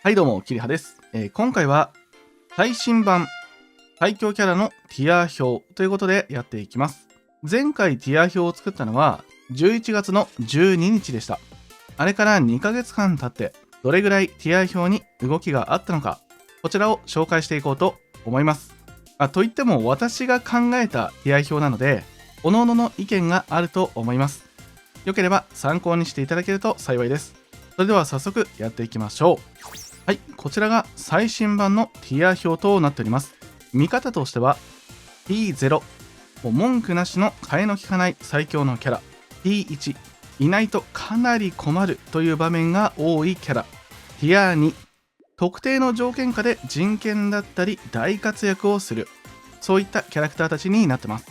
はいどうも、キリハです。今回は最新版最強キャラのティア表ということでやっていきます。前回ティア表を作ったのは11月の12日でした。あれから2ヶ月間経ってどれぐらいティア表に動きがあったのか、こちらを紹介していこうと思います。といっても私が考えたティア表なので、各々の意見があると思います。よければ参考にしていただけると幸いです。それでは早速やっていきましょう。はい、こちらが最新版のティア表となっております。見方としては T0、もう文句なしの替えの利かない最強のキャラ。 T1、いないとかなり困るという場面が多いキャラ。ティア2、特定の条件下で人権だったり大活躍をする、そういったキャラクターたちになってます。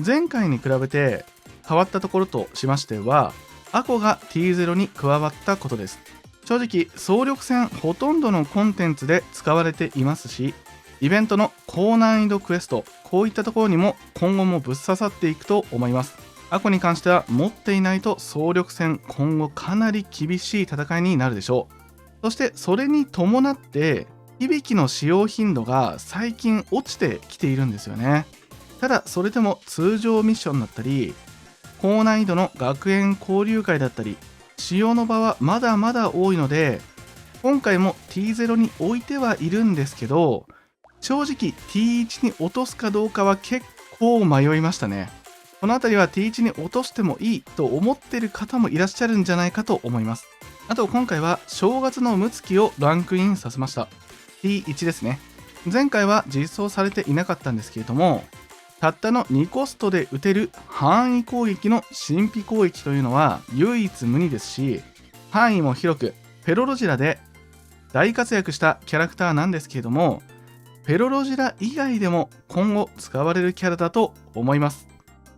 前回に比べて変わったところとしましては、アコが T0 に加わったことです。正直総力戦ほとんどのコンテンツで使われていますし、イベントの高難易度クエスト、こういったところにも今後もぶっ刺さっていくと思います。アコに関しては持っていないと総力戦今後かなり厳しい戦いになるでしょう。そしてそれに伴って響きの使用頻度が最近落ちてきているんですよね。ただそれでも通常ミッションだったり高難易度の学園交流会だったり使用の場はまだまだ多いので、今回も T0 に置いてはいるんですけど、正直 T1 に落とすかどうかは結構迷いましたね。この辺りは T1 に落としてもいいと思ってる方もいらっしゃるんじゃないかと思います。あと今回は正月のムツキをランクインさせました。 T1 ですね。前回は実装されていなかったんですけれども、たったの2コストで打てる範囲攻撃の神秘攻撃というのは唯一無二ですし、範囲も広くペロロジラで大活躍したキャラクターなんですけれども、ペロロジラ以外でも今後使われるキャラだと思います。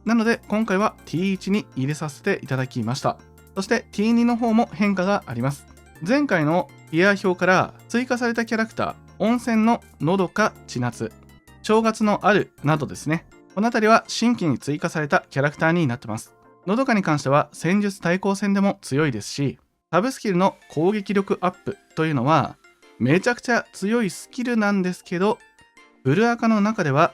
なので今回は T1 に入れさせていただきました。そして T2 の方も変化があります。前回のティア表から追加されたキャラクター、温泉ののどか千夏、正月のあるなどですね。この辺りは新規に追加されたキャラクターになってます。のどかに関しては戦術対抗戦でも強いですし、サブスキルの攻撃力アップというのはめちゃくちゃ強いスキルなんですけど、ブルアカの中では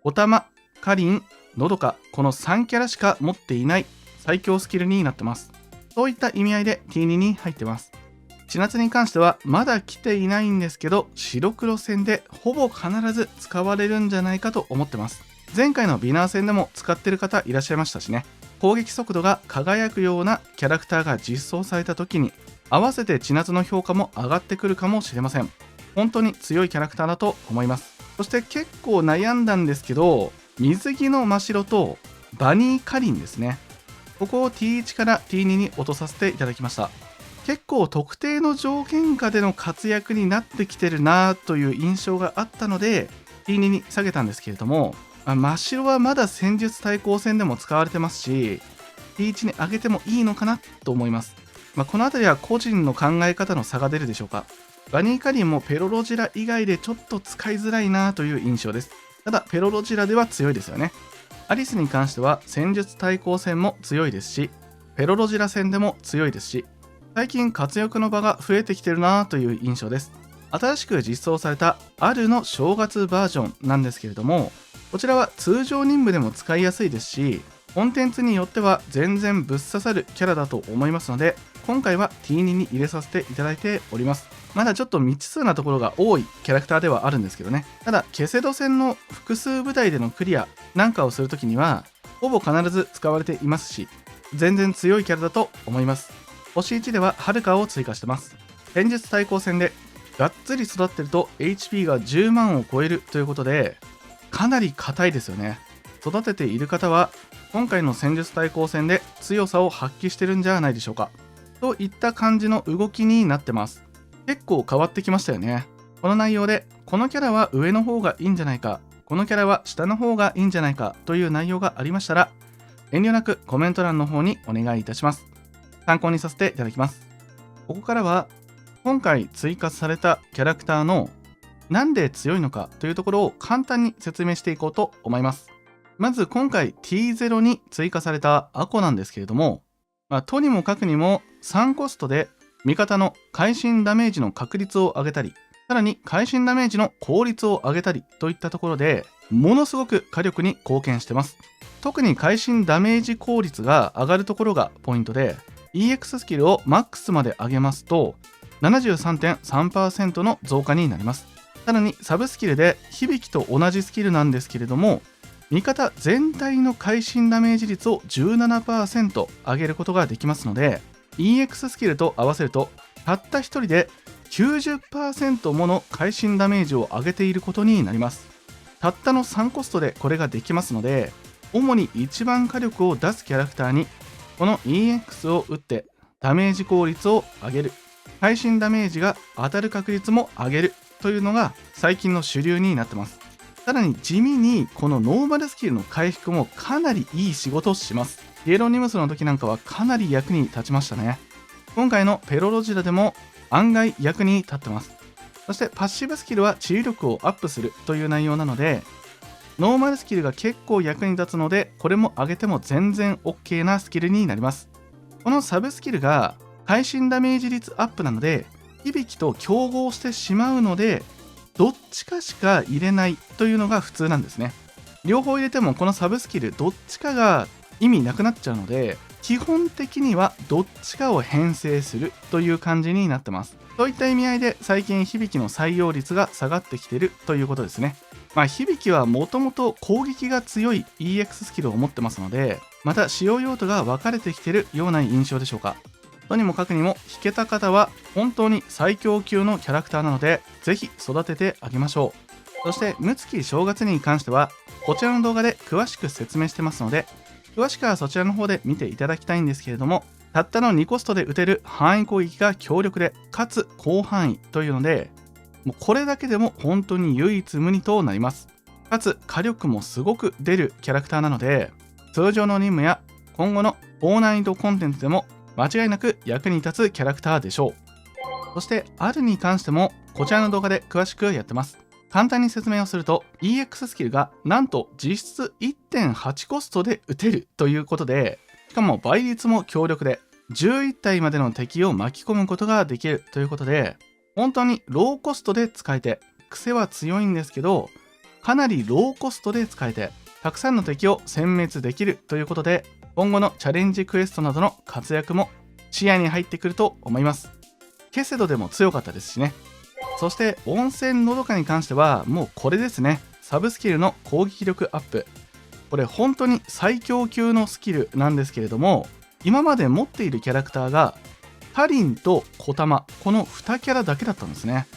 おたま、かりん、のどか、この3キャラしか持っていない最強スキルになってます。そういった意味合いで T2 に入ってます。千夏に関してはまだ来ていないんですけど、白黒戦でほぼ必ず使われるんじゃないかと思ってます。前回のビナー戦でも使ってる方いらっしゃいましたしね。攻撃速度が輝くようなキャラクターが実装された時に合わせて千夏の評価も上がってくるかもしれません。本当に強いキャラクターだと思います。そして結構悩んだんですけど、水着の真白とバニーカリンですね。ここを T1 から T2 に落とさせていただきました。結構特定の条件下での活躍になってきてるなという印象があったので T2 に下げたんですけれども、真っ白はまだ戦術対抗戦でも使われてますし T1 に上げてもいいのかなと思います。この辺りは個人の考え方の差が出るでしょうか。バニーカリンもペロロジラ以外でちょっと使いづらいなという印象です。ただペロロジラでは強いですよね。アリスに関しては戦術対抗戦も強いですし、ペロロジラ戦でも強いですし、最近活躍の場が増えてきてるなという印象です。新しく実装されたあるの正月バージョンなんですけれども、こちらは通常任務でも使いやすいですし、コンテンツによっては全然ぶっ刺さるキャラだと思いますので、今回は T2 に入れさせていただいております。まだちょっと未知数なところが多いキャラクターではあるんですけどね。ただケセド戦の複数部隊でのクリアなんかをするときにはほぼ必ず使われていますし、全然強いキャラだと思います。星1でははるかを追加してます。戦術対抗戦でがっつり育ってると HP が10万を超えるということで、かなり硬いですよね。育てている方は今回の戦術対抗戦で強さを発揮してるんじゃないでしょうか。といった感じの動きになってます。結構変わってきましたよね。この内容でこのキャラは上の方がいいんじゃないか、このキャラは下の方がいいんじゃないかという内容がありましたら、遠慮なくコメント欄の方にお願いいたします。参考にさせていただきます。ここからは今回追加されたキャラクターのなんで強いのかというところを簡単に説明していこうと思います。まず今回 T0 に追加されたアコなんですけれども、とにもかくにも3コストで味方の会心ダメージの確率を上げたり、さらに会心ダメージの効率を上げたりといったところで、ものすごく火力に貢献してます。特に会心ダメージ効率が上がるところがポイントで、EX スキルをマックスまで上げますと 73.3% の増加になります。さらにサブスキルで響きと同じスキルなんですけれども、味方全体の会心ダメージ率を 17% 上げることができますので、 EX スキルと合わせるとたった一人で 90% もの会心ダメージを上げていることになります。たったの3コストでこれができますので、主に一番火力を出すキャラクターにこの EX を打ってダメージ効率を上げる、会心ダメージが当たる確率も上げるというのが最近の主流になってます。さらに地味にこのノーマルスキルの回復もかなりいい仕事をします。イエロニムスの時なんかはかなり役に立ちましたね。今回のペロロジラでも案外役に立ってます。そしてパッシブスキルは治癒力をアップするという内容なので、ノーマルスキルが結構役に立つので、これも上げても全然 OK なスキルになります。このサブスキルが会心ダメージ率アップなので、響きと競合してしまうので、どっちかしか入れないというのが普通なんですね。両方入れてもこのサブスキルどっちかが意味なくなっちゃうので、基本的にはどっちかを編成するという感じになってます。そういった意味合いで最近響きの採用率が下がってきているということですね。響きはもともと攻撃が強い EX スキルを持ってますので、また使用用途が分かれてきているような印象でしょうか。とにもかくにも弾けた方は本当に最強級のキャラクターなので、ぜひ育ててあげましょう。そして六月正月に関してはこちらの動画で詳しく説明してますので、詳しくはそちらの方で見ていただきたいんですけれども、たったの2コストで打てる範囲攻撃が強力でかつ広範囲というので、もうこれだけでも本当に唯一無二となります。かつ火力もすごく出るキャラクターなので、通常の任務や今後の高難易度コンテンツでも間違いなく役に立つキャラクターでしょう。そしてあるに関してもこちらの動画で詳しくやってます。簡単に説明をすると、 EX スキルがなんと実質 1.8 コストで打てるということで、しかも倍率も強力で11体までの敵を巻き込むことができるということで、本当にローコストで使えて、癖は強いんですけどかなりローコストで使えて、たくさんの敵を殲滅できるということで、今後のチャレンジクエストなどの活躍も視野に入ってくると思います。ケセドでも強かったですしね。そして温泉のどかに関してはもうこれですね。サブスキルの攻撃力アップ、これ本当に最強級のスキルなんですけれども、今まで持っているキャラクターがタリンと小玉、この2キャラだけだったんですね。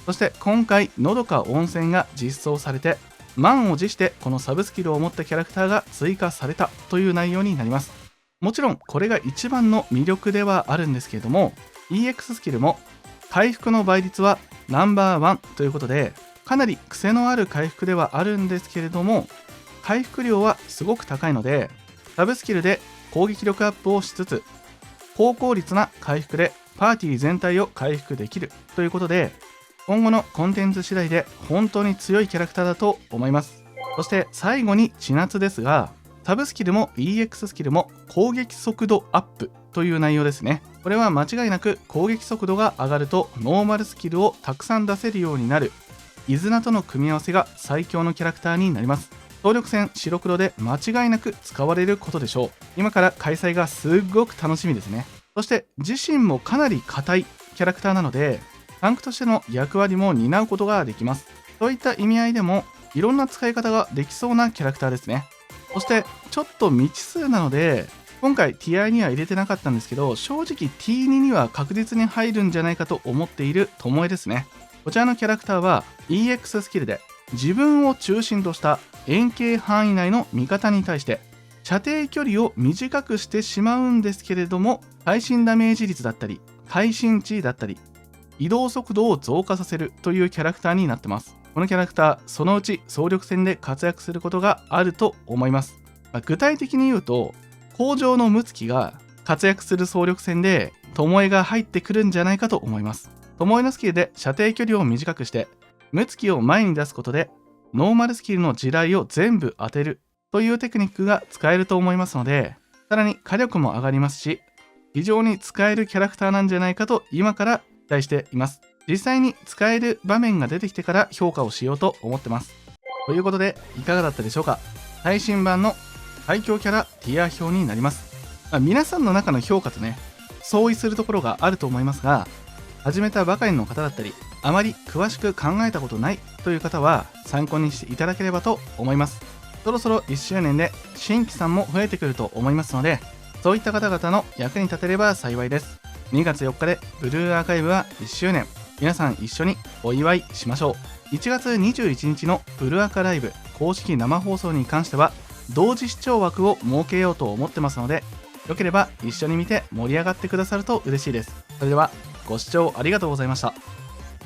そして今回のどか温泉が実装されて、満を持してこのサブスキルを持ったキャラクターが追加されたという内容になります。もちろんこれが一番の魅力ではあるんですけれども、 EX スキルも回復の倍率はナンバーワンということで、かなり癖のある回復ではあるんですけれども、回復量はすごく高いので、サブスキルで攻撃力アップをしつつ高効率な回復でパーティー全体を回復できるということで、今後のコンテンツ次第で本当に強いキャラクターだと思います。そして最後に千夏ですが、サブスキルも EX スキルも攻撃速度アップという内容ですね。これは間違いなく攻撃速度が上がるとノーマルスキルをたくさん出せるようになる、イズナとの組み合わせが最強のキャラクターになります。総力戦白黒で間違いなく使われることでしょう。今から開催がすっごく楽しみですね。そして自身もかなり硬いキャラクターなので、タンクとしての役割も担うことができます。そういった意味合いでもいろんな使い方ができそうなキャラクターですね。そしてちょっと未知数なので今回 TI には入れてなかったんですけど、正直 T2 には確実に入るんじゃないかと思っているともえですね。こちらのキャラクターは EX スキルで自分を中心とした円形範囲内の味方に対して射程距離を短くしてしまうんですけれども、会心ダメージ率だったり会心値だったり移動速度を増加させるというキャラクターになってます。このキャラクター、そのうち総力戦で活躍することがあると思います。具体的に言うと、工場のムツキが活躍する総力戦で巴が入ってくるんじゃないかと思います。巴のスキルで射程距離を短くしてムツキを前に出すことでノーマルスキルの地雷を全部当てるというテクニックが使えると思いますので、さらに火力も上がりますし、非常に使えるキャラクターなんじゃないかと今から期待しています。実際に使える場面が出てきてから評価をしようと思ってます。ということで、いかがだったでしょうか。最新版の最強キャラティア表になります。皆さんの中の評価とね、相違するところがあると思いますが、始めたばかりの方だったり、あまり詳しく考えたことないという方は参考にしていただければと思います。そろそろ1周年で新規さんも増えてくると思いますので、そういった方々の役に立てれば幸いです。2月4日でブルーアーカイブは1周年。皆さん一緒にお祝いしましょう。1月21日のブルアカライブ公式生放送に関しては、同時視聴枠を設けようと思ってますので、よければ一緒に見て盛り上がってくださると嬉しいです。それではご視聴ありがとうございました。